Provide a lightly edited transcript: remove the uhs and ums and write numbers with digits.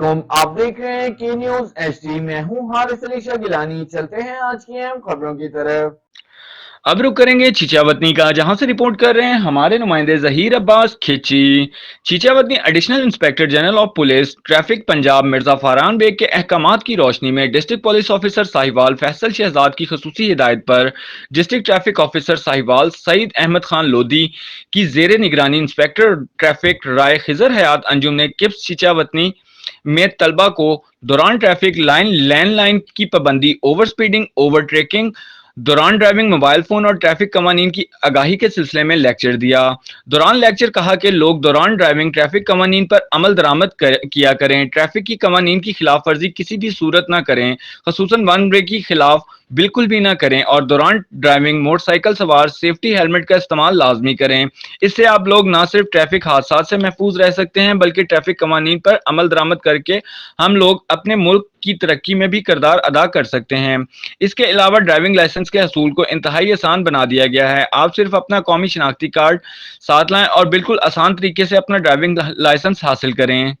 वालेकुम, आप देख रहे हैं की न्यूज एचडी। मैं हूं हारिस अली शाह गिलानी। चलते हैं आज की अहम खबरों की तरफ। अब रुक करेंगे चीचावतनी का, जहां से रिपोर्ट कर रहे हैं हमारे नुमाइंदे Zaheer Abbas Khichi. Chichawatni additional inspector general of police traffic Punjab Mirza Farhan Baig के अहकामात की रोशनी में district police officer Sahiwal Faisal Shahzad की खसूसी हिदायत पर district traffic officer Sahiwal Saeed Ahmed Khan Lodhi की जेर निगरानी इंस्पेक्टर ट्रैफिक राय खिजर हयात अंजुम ने किप्स चीचावतनी में तलबा को दौरान ट्रैफिक लैंड लाइन की पाबंदी, ओवर स्पीडिंग, ओवर ट्रेकिंग, दौरान ड्राइविंग, मोबाइल फोन और ट्रैफिक कवानीन की आगाही के सिलसिले में लेक्चर दिया। दौरान लेक्चर कहा कि लोग दौरान ड्राइविंग ट्रैफिक कवानीन पर अमल दरामद किया करें, ट्रैफिक की कवानीन की खिलाफ वर्जी किसी भी सूरत ना करें, खसूसन वन वे की खिलाफ बिल्कुल भी ना करें और दौरान ड्राइविंग मोटरसाइकिल सवार सेफ्टी हेलमेट का इस्तेमाल लाजमी करें। इससे आप लोग ना सिर्फ ट्रैफिक हादसा से महफूज रह सकते हैं बल्कि ट्रैफिक कवानीन पर अमल दरामद करके हम लोग अपने मुल्क की तरक्की में भी किरदार अदा कर सकते हैं। इसके अलावा ड्राइविंग लाइसेंस के हसूल को इंतहाई आसान बना दिया गया है। आप सिर्फ अपना कौमी शनाख्ती कार्ड साथ लाएं और बिल्कुल आसान तरीके से अपना ड्राइविंग लाइसेंस हासिल करें।